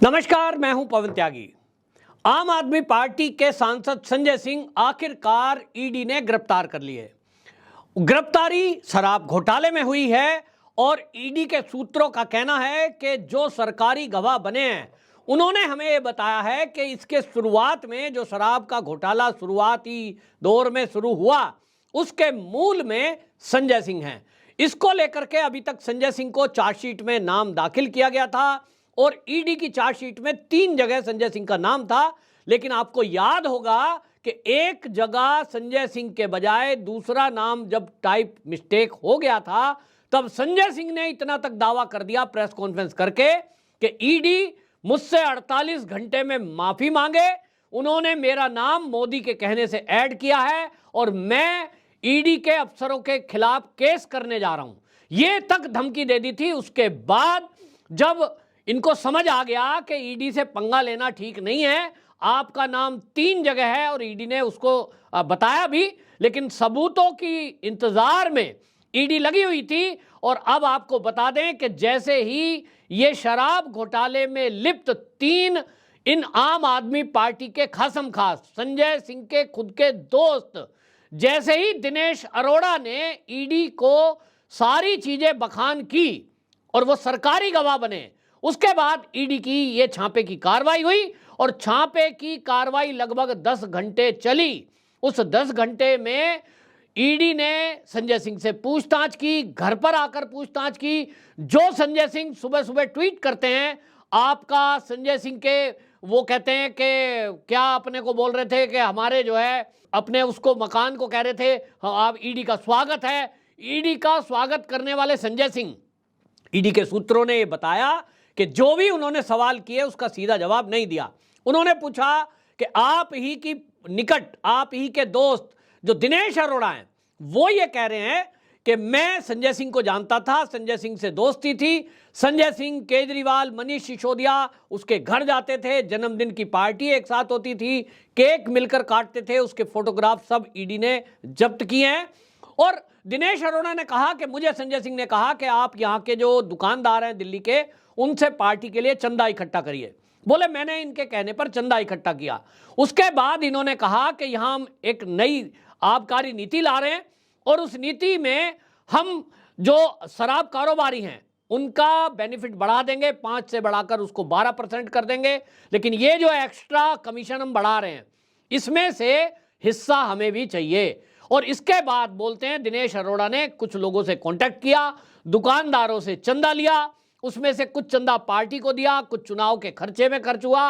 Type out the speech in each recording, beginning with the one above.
नमस्कार, मैं हूं पवन त्यागी। आम आदमी पार्टी के सांसद संजय सिंह आखिरकार ईडी ने गिरफ्तार कर लिए। गिरफ्तारी शराब घोटाले में हुई है और ईडी के सूत्रों का कहना है कि जो सरकारी गवाह बने हैं उन्होंने हमें ये बताया है कि इसके शुरुआत में जो शराब का घोटाला शुरुआती दौर में शुरू हुआ उसके मूल में संजय सिंह हैं। इसको लेकर के अभी तक संजय सिंह को चार्जशीट में नाम दाखिल किया गया था और ईडी की चार्जशीट में 3 जगह संजय सिंह का नाम था, लेकिन आपको याद होगा कि एक जगह संजय सिंह के बजाय दूसरा नाम जब टाइप मिस्टेक हो गया था तब संजय सिंह ने इतना तक दावा कर दिया प्रेस कॉन्फ्रेंस करके कि ईडी मुझसे 48 घंटे में माफी मांगे, उन्होंने मेरा नाम मोदी के कहने से ऐड किया है और मैं ईडी के अफसरों के खिलाफ केस करने जा रहा हूं, ये तक धमकी दे दी थी। उसके बाद जब इनको समझ आ गया कि ईडी से पंगा लेना ठीक नहीं है, आपका नाम 3 जगह है और ईडी ने उसको बताया भी, लेकिन सबूतों की इंतजार में ईडी लगी हुई थी। और अब आपको बता दें कि जैसे ही ये शराब घोटाले में लिप्त 3 इन आम आदमी पार्टी के खासम खास संजय सिंह के खुद के दोस्त, जैसे ही दिनेश अरोड़ा ने ईडी को सारी चीजें बखान की और वो सरकारी गवाह बने, उसके बाद ईडी की ये छापे की कार्रवाई हुई और छापे की कार्रवाई लगभग 10 घंटे चली। उस 10 घंटे में ईडी ने संजय सिंह से पूछताछ की, घर पर आकर पूछताछ की। जो संजय सिंह सुबह सुबह ट्वीट करते हैं, आपका संजय सिंह के वो कहते हैं कि क्या अपने को बोल रहे थे कि हमारे जो है अपने उसको मकान को कह रहे थे आप ईडी का स्वागत है। ईडी का स्वागत करने वाले संजय सिंह, ईडी के सूत्रों ने ये बताया कि जो भी उन्होंने सवाल किए उसका सीधा जवाब नहीं दिया। उन्होंने पूछा कि आप ही की निकट, आप ही के दोस्त जो दिनेश अरोड़ा हैं, वो ये कह रहे हैं कि मैं संजय सिंह को जानता था, संजय सिंह से दोस्ती थी, संजय सिंह, केजरीवाल, मनीष सिसोदिया उसके घर जाते थे, जन्मदिन की पार्टी एक साथ होती थी, केक मिलकर काटते थे, उसके फोटोग्राफ सब ईडी ने जब्त किए हैं। और दिनेश अरोड़ा ने कहा कि मुझे संजय सिंह ने कहा कि आप यहाँ के जो दुकानदार हैं दिल्ली के, उनसे पार्टी के लिए चंदा इकट्ठा करिए। बोले मैंने इनके कहने पर चंदा इकट्ठा किया। उसके बाद इन्होंने कहा कि यहां हम एक नई आबकारी नीति ला रहे हैं और उस नीति में हम जो शराब कारोबारी हैं उनका बेनिफिट बढ़ा देंगे, 5 से बढ़ाकर उसको 12% कर देंगे, लेकिन ये जो एक्स्ट्रा कमीशन हम बढ़ा रहे हैं इसमें से हिस्सा हमें भी चाहिए। और इसके बाद बोलते हैं दिनेश अरोड़ा ने कुछ लोगों से कांटेक्ट किया, दुकानदारों से चंदा लिया, उसमें से कुछ चंदा पार्टी को दिया, कुछ चुनाव के खर्चे में खर्च हुआ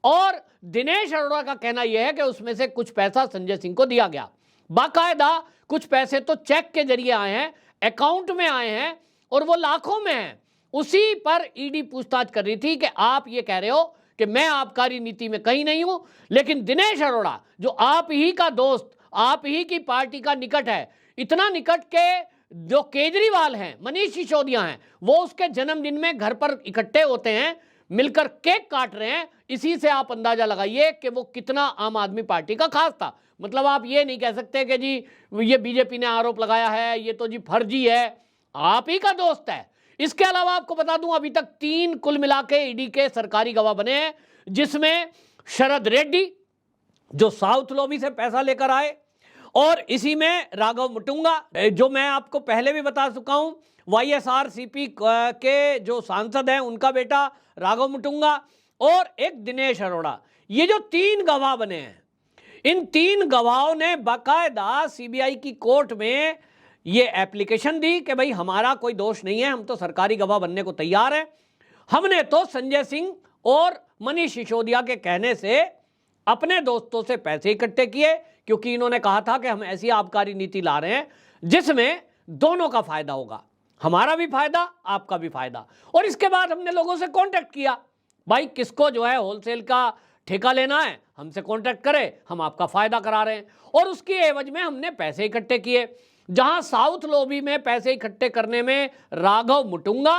और दिनेश अरोड़ा का कहना यह है कि उसमें से कुछ पैसा संजय सिंह को दिया गया। बाकायदा कुछ पैसे तो चेक के जरिए आए हैं, अकाउंट में आए हैं और वो लाखों में हैं। उसी पर ईडी पूछताछ कर रही थी कि आप ये कह रहे हो कि मैं आबकारी नीति में कहीं नहीं हूं, लेकिन दिनेश अरोड़ा जो आप ही का दोस्त, आप ही की पार्टी का निकट है, इतना निकट के जो केजरीवाल हैं, मनीष सिसोदिया हैं, वो उसके जन्मदिन में घर पर इकट्ठे होते हैं, मिलकर केक काट रहे हैं। इसी से आप अंदाजा लगाइए कि वो कितना आम आदमी पार्टी का खास था। मतलब आप ये नहीं कह सकते कि जी ये बीजेपी ने आरोप लगाया है, ये तो जी फर्जी है, आप ही का दोस्त है। इसके अलावा आपको बता दूं अभी तक 3 कुल मिला के ईडी के सरकारी गवाह बने हैं, जिसमें शरद रेड्डी जो साउथ लॉबी से पैसा लेकर आए, और इसी में राघव मुटुंगा जो मैं आपको पहले भी बता चुका हूं, वाईएसआरसीपी के जो सांसद हैं उनका बेटा राघव मुटुंगा, और एक दिनेश अरोड़ा। ये जो 3 गवाह बने हैं, इन 3 गवाहों ने बाकायदा सीबीआई की कोर्ट में ये एप्लीकेशन दी कि भाई हमारा कोई दोष नहीं है, हम तो सरकारी गवाह बनने को तैयार हैं। हमने तो संजय सिंह और मनीष सिसोदिया के कहने से अपने दोस्तों से पैसे इकट्ठे किए, क्योंकि इन्होंने कहा था कि हम ऐसी आबकारी नीति ला रहे हैं जिसमें दोनों का फायदा होगा, हमारा भी फायदा, आपका भी फायदा। और इसके बाद हमने लोगों से कांटेक्ट किया, भाई किसको जो है होलसेल का ठेका लेना है हमसे कांटेक्ट करें, हम आपका फायदा करा रहे हैं। और उसकी एवज में हमने पैसे इकट्ठे किए। जहां साउथ लॉबी में पैसे इकट्ठे करने में राघव मुटुंगा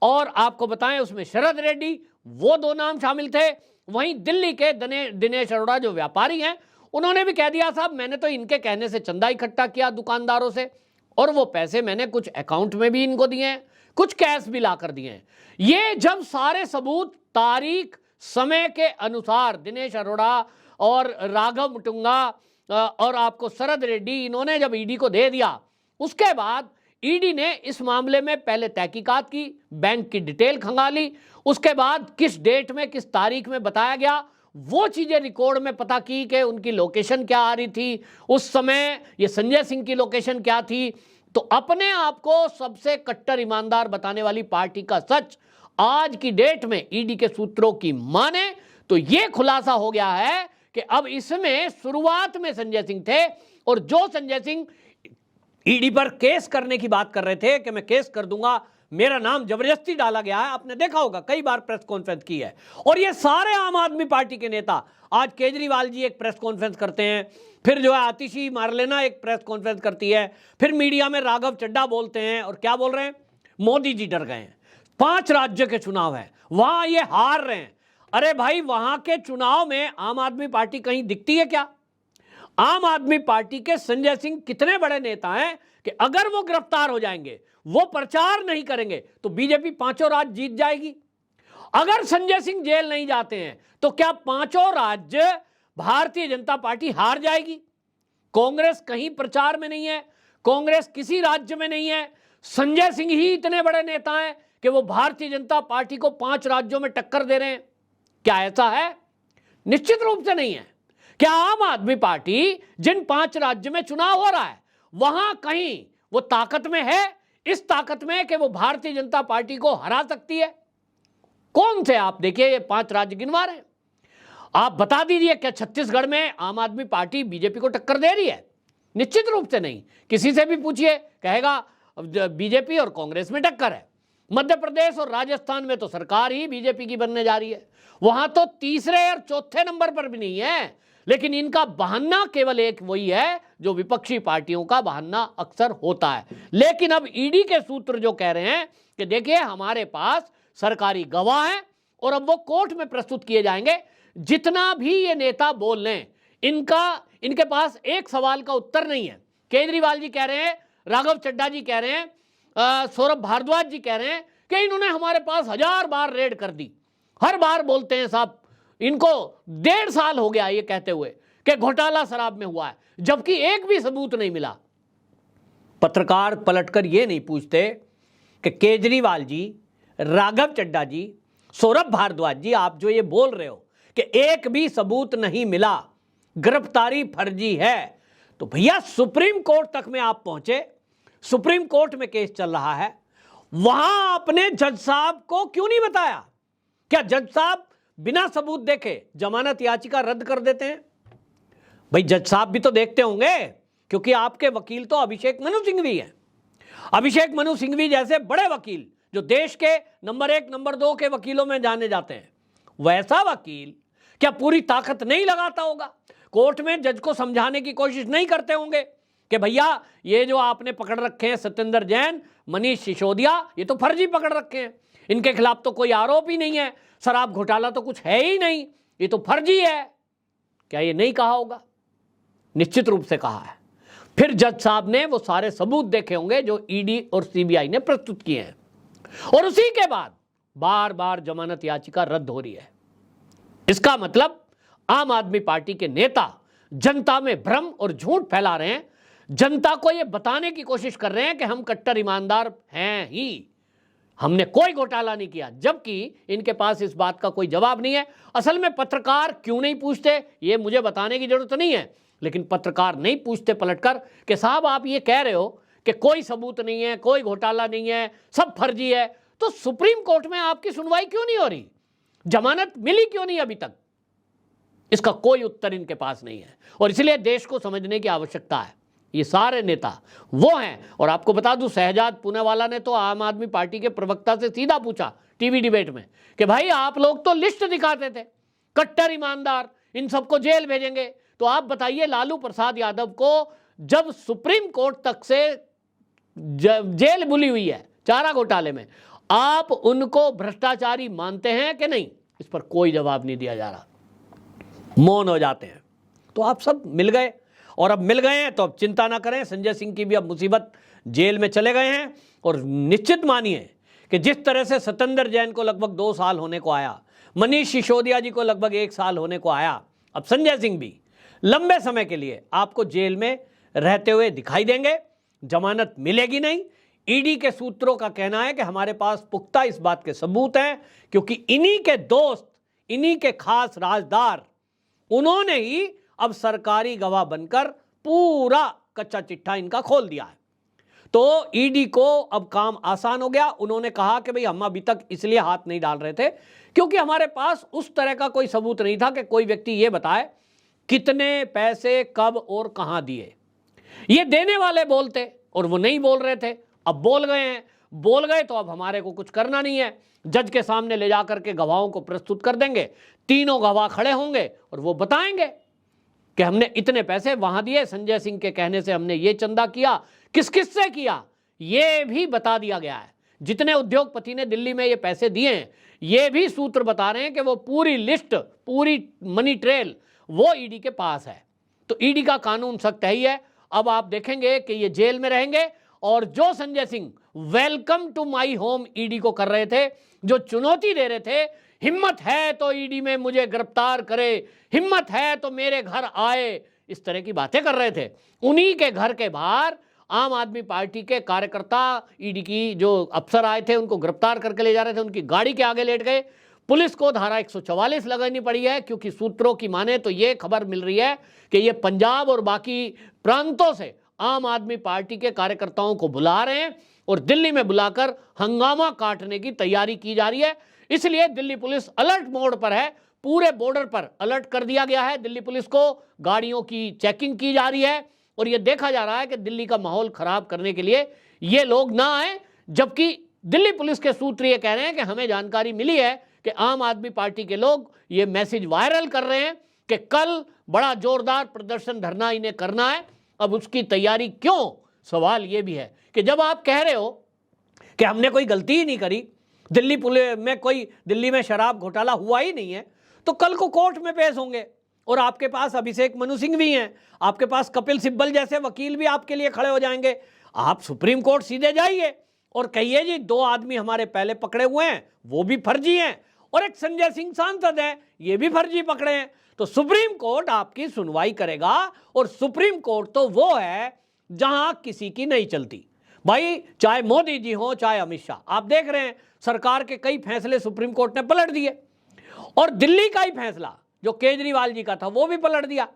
और आपको बताएं उसमें शरद रेड्डी, वो 2 नाम शामिल थे, वहीं दिल्ली के दिनेश अरोड़ा जो व्यापारी हैं, उन्होंने भी कह दिया साहब मैंने तो इनके कहने से चंदा इकट्ठा किया दुकानदारों से और वो पैसे मैंने कुछ अकाउंट में भी इनको दिए हैं, कुछ कैश भी ला कर दिए हैं। ये जब सारे सबूत, तारीख, समय के अनुसार दिनेश अरोड़ा और राघव मुटुंगा और आपको शरद रेड्डी, इन्होंने जब ईडी को दे दिया, उसके बाद ईडी ने इस मामले में पहले तहकीकात की, बैंक की डिटेल खंगाली, उसके बाद किस डेट में किस तारीख में बताया गया वो चीजें रिकॉर्ड में पता की कि उनकी लोकेशन क्या आ रही थी, उस समय ये संजय सिंह की लोकेशन क्या थी। तो अपने आप को सबसे कट्टर ईमानदार बताने वाली पार्टी का सच आज की डेट में ईडी के सूत्रों की माने तो ये खुलासा हो गया है कि अब इसमें शुरुआत में संजय सिंह थे, और जो संजय सिंह ईडी पर केस करने की बात कर रहे थे कि मैं केस कर दूंगा, मेरा नाम जबरदस्ती डाला गया है, आपने देखा होगा कई बार प्रेस कॉन्फ्रेंस की है, और ये सारे आम आदमी पार्टी के नेता, आज केजरीवाल जी एक प्रेस कॉन्फ्रेंस करते हैं, फिर जो है आतिशी मारलेना एक प्रेस कॉन्फ्रेंस करती है, फिर मीडिया में राघव चड्ढा बोलते हैं और क्या बोल रहे हैं, मोदी जी डर गए हैं, 5 राज्य के चुनाव है, वहां ये हार रहे हैं। अरे भाई, वहां के चुनाव में आम आदमी पार्टी कहीं दिखती है क्या? आम आदमी पार्टी के संजय सिंह कितने बड़े नेता हैं कि अगर वो गिरफ्तार हो जाएंगे, वो प्रचार नहीं करेंगे तो बीजेपी 5 राज्य जीत जाएगी। अगर संजय सिंह जेल नहीं जाते हैं तो क्या 5 राज्य भारतीय जनता पार्टी हार जाएगी? कांग्रेस कहीं प्रचार में नहीं है, कांग्रेस किसी राज्य में नहीं है, संजय सिंह ही इतने बड़े नेता हैं कि वो भारतीय जनता पार्टी को 5 राज्यों में टक्कर दे रहे हैं। क्या ऐसा है? निश्चित रूप से नहीं है। क्या आम आदमी पार्टी जिन 5 राज्य में चुनाव हो रहा है वहां कहीं वो ताकत में है, इस ताकत में कि वो भारतीय जनता पार्टी को हरा सकती है? कौन से आप देखिए, ये 5 राज्य गिनवा रहे हैं, आप बता दीजिए क्या छत्तीसगढ़ में आम आदमी पार्टी बीजेपी को टक्कर दे रही है? निश्चित रूप से नहीं। किसी से भी पूछिए कहेगा बीजेपी और कांग्रेस में टक्कर है। मध्य प्रदेश और राजस्थान में तो सरकार ही बीजेपी की बनने जा रही है, वहां तो तीसरे और चौथे नंबर पर भी नहीं है, लेकिन इनका बहाना केवल एक वही है जो विपक्षी पार्टियों का बहाना अक्सर होता है। लेकिन अब ईडी के सूत्र जो कह रहे हैं कि देखिए हमारे पास सरकारी गवाह हैं और अब वो कोर्ट में प्रस्तुत किए जाएंगे, जितना भी ये नेता बोल लें इनके पास एक सवाल का उत्तर नहीं है। केजरीवाल जी कह रहे हैं, राघव चड्ढा जी कह रहे हैं, सौरभ भारद्वाज जी कह रहे हैं कि इन्होंने हमारे पास 1000 बार रेड कर दी। हर बार बोलते हैं साहब, इनको 1.5 साल हो गया ये कहते हुए कि घोटाला शराब में हुआ है, जबकि एक भी सबूत नहीं मिला। पत्रकार पलटकर ये नहीं पूछते कि केजरीवाल जी, राघव चड्ढा जी, सौरभ भारद्वाज जी, आप जो ये बोल रहे हो कि एक भी सबूत नहीं मिला, गिरफ्तारी फर्जी है, तो भैया सुप्रीम कोर्ट तक में आप पहुंचे, सुप्रीम कोर्ट में केस चल रहा है, वहां आपने जज साहब को क्यों नहीं बताया? क्या जज साहब बिना सबूत देखे जमानत याचिका रद्द कर देते हैं? भाई जज साहब भी तो देखते होंगे, क्योंकि आपके वकील तो अभिषेक मनु सिंघवी हैं। अभिषेक मनु सिंघवी जैसे बड़े वकील जो देश के नंबर 1 नंबर 2 के वकीलों में जाने जाते हैं, वैसा वकील क्या पूरी ताकत नहीं लगाता होगा? कोर्ट में जज को समझाने की कोशिश नहीं करते होंगे कि भैया ये जो आपने पकड़ रखे हैं सत्येंद्र जैन, मनीष सिसोदिया, ये तो फर्जी पकड़ रखे हैं, इनके खिलाफ तो कोई आरोप ही नहीं है, शराब घोटाला तो कुछ है ही नहीं, ये तो फर्जी है। क्या ये नहीं कहा होगा? निश्चित रूप से कहा है। फिर जज साहब ने वो सारे सबूत देखे होंगे जो ईडी और सीबीआई ने प्रस्तुत किए हैं, और उसी के बाद बार बार जमानत याचिका रद्द हो रही है। इसका मतलब आम आदमी पार्टी के नेता जनता में भ्रम और झूठ फैला रहे हैं, जनता को यह बताने की कोशिश कर रहे हैं कि हम कट्टर ईमानदार हैं ही, हमने कोई घोटाला नहीं किया, जबकि इनके पास इस बात का कोई जवाब नहीं है। असल में पत्रकार क्यों नहीं पूछते ये मुझे बताने की जरूरत नहीं है, लेकिन पत्रकार नहीं पूछते पलटकर कि साहब आप ये कह रहे हो कि कोई सबूत नहीं है, कोई घोटाला नहीं है, सब फर्जी है, तो सुप्रीम कोर्ट में आपकी सुनवाई क्यों नहीं हो रही? जमानत मिली क्यों नहीं अभी तक? इसका कोई उत्तर इनके पास नहीं है, और इसलिए देश को समझने की आवश्यकता है। ये सारे नेता वो हैं। और आपको बता दूं, शहजाद पूनावाला ने तो आम आदमी पार्टी के प्रवक्ता से सीधा पूछा टीवी डिबेट में कि भाई आप लोग तो लिस्ट दिखाते थे, कट्टर ईमानदार, इन सबको जेल भेजेंगे, तो आप बताइए लालू प्रसाद यादव को जब सुप्रीम कोर्ट तक से जेल बुली हुई है चारा घोटाले में, आप उनको भ्रष्टाचारी मानते हैं कि नहीं? इस पर कोई जवाब नहीं दिया जा रहा, मौन हो जाते हैं। तो आप सब मिल गए, और अब मिल गए हैं तो अब चिंता ना करें, संजय सिंह की भी अब मुसीबत, जेल में चले गए हैं। और निश्चित मानिए कि जिस तरह से सत्येंद्र जैन को लगभग 2 साल होने को आया, मनीष सिसोदिया जी को लगभग 1 साल होने को आया। अब संजय सिंह भी लंबे समय के लिए आपको जेल में रहते हुए दिखाई देंगे, जमानत मिलेगी नहीं। ईडी के सूत्रों का कहना है कि हमारे पास पुख्ता इस बात के सबूत हैं, क्योंकि इन्हीं के दोस्त, इन्हीं के खास राजदार, उन्होंने ही अब सरकारी गवाह बनकर पूरा कच्चा चिट्ठा इनका खोल दिया है। तो ईडी को अब काम आसान हो गया। उन्होंने कहा कि भाई हम अभी तक इसलिए हाथ नहीं डाल रहे थे क्योंकि हमारे पास उस तरह का कोई सबूत नहीं था कि कोई व्यक्ति यह बताए कितने पैसे कब और कहां दिए। ये देने वाले बोलते और वो नहीं बोल रहे थे, अब बोल गए हैं। बोल गए तो अब हमारे को कुछ करना नहीं है, जज के सामने ले जाकर के गवाहों को प्रस्तुत कर देंगे। तीनों गवाह खड़े होंगे और वो बताएंगे कि हमने इतने पैसे वहां दिए, संजय सिंह के कहने से हमने ये चंदा किया, किस किस से किया ये भी बता दिया गया है। जितने उद्योगपति ने दिल्ली में ये पैसे दिए हैं, ये भी सूत्र बता रहे हैं कि वो पूरी लिस्ट, पूरी मनी ट्रेल वो ईडी के पास है। तो ईडी का कानून सख्त है ही है। अब आप देखेंगे कि ये जेल में रहेंगे और जो Sanjay Singh welcome to my home ED को कर रहे थे, जो चुनौती दे रहे थे, हिम्मत है तो ईडी में मुझे गिरफ्तार करे, हिम्मत है तो मेरे घर आए, इस तरह की बातें कर रहे थे, उन्हीं के घर के बाहर आम आदमी पार्टी के कार्यकर्ता ईडी की जो अफसर आए थे उनको गिरफ्तार करके ले जा रहे थे, उनकी गाड़ी के आगे लेट गए। पुलिस को धारा 144 लगानी पड़ी है, क्योंकि सूत्रों की माने तो ये खबर मिल रही है कि ये पंजाब और बाकी प्रांतों से आम आदमी पार्टी के कार्यकर्ताओं को बुला रहे हैं और दिल्ली में बुलाकर हंगामा काटने की तैयारी की जा रही है। इसलिए दिल्ली पुलिस अलर्ट मोड पर है, पूरे बॉर्डर पर अलर्ट कर दिया गया है। दिल्ली पुलिस को गाड़ियों की चेकिंग की जा रही है और यह देखा जा रहा है कि दिल्ली का माहौल खराब करने के लिए ये लोग ना आए। जबकि दिल्ली पुलिस के सूत्र ये कह रहे हैं कि हमें जानकारी मिली है कि आम आदमी पार्टी के लोग ये मैसेज वायरल कर रहे हैं कि कल बड़ा जोरदार प्रदर्शन, धरना इन्हें करना है। अब उसकी तैयारी क्यों, सवाल ये भी है कि जब आप कह रहे हो कि हमने कोई गलती ही नहीं करी, दिल्ली पुलिस में कोई, दिल्ली में शराब घोटाला हुआ ही नहीं है, तो कल को कोर्ट में पेश होंगे और आपके पास अभिषेक मनु सिंह भी हैं, आपके पास कपिल सिब्बल जैसे वकील भी आपके लिए खड़े हो जाएंगे। आप सुप्रीम कोर्ट सीधे जाइए और कहिए जी 2 आदमी हमारे पहले पकड़े हुए हैं, वो भी फर्जी हैं, और एक संजय सिंह सांसद हैं, ये भी फर्जी पकड़े हैं। तो सुप्रीम कोर्ट आपकी सुनवाई करेगा और सुप्रीम कोर्ट तो वो है जहां किसी की नहीं चलती। भाई चाहे मोदी जी हो चाहे अमित शाह, आप देख रहे हैं सरकार के कई फैसले सुप्रीम कोर्ट ने पलट दिए और दिल्ली का ही फैसला जो केजरीवाल जी का था वो भी पलट दिया।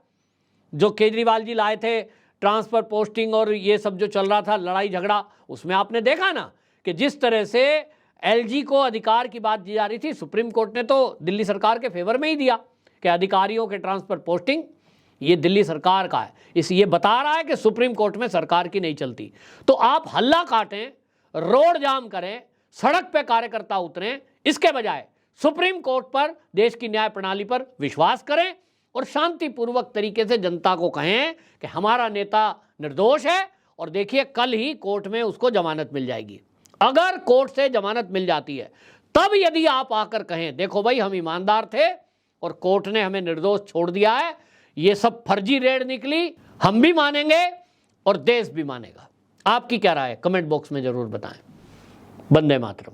जो केजरीवाल जी लाए थे ट्रांसफर पोस्टिंग और ये सब जो चल रहा था लड़ाई झगड़ा, उसमें आपने देखा ना कि जिस तरह से एलजी को अधिकार की बात दी जा रही थी, सुप्रीम कोर्ट ने तो दिल्ली सरकार के फेवर में ही दिया कि अधिकारियों के ट्रांसफर पोस्टिंग ये दिल्ली सरकार का है। ये बता रहा है कि सुप्रीम कोर्ट में सरकार की नहीं चलती। तो आप हल्ला काटें, रोड जाम करें, सड़क पे कार्यकर्ता उतरें, इसके बजाय सुप्रीम कोर्ट पर, देश की न्याय प्रणाली पर विश्वास करें और शांतिपूर्वक तरीके से जनता को कहें कि हमारा नेता निर्दोष है और देखिए कल ही कोर्ट में उसको जमानत मिल जाएगी। अगर कोर्ट से जमानत मिल जाती है तब यदि आप आकर कहें देखो भाई हम ईमानदार थे और कोर्ट ने हमें निर्दोष छोड़ दिया है, ये सब फर्जी रेड निकली, हम भी मानेंगे और देश भी मानेगा। आपकी क्या राय है? कमेंट बॉक्स में जरूर बताएं। वंदे मातरम।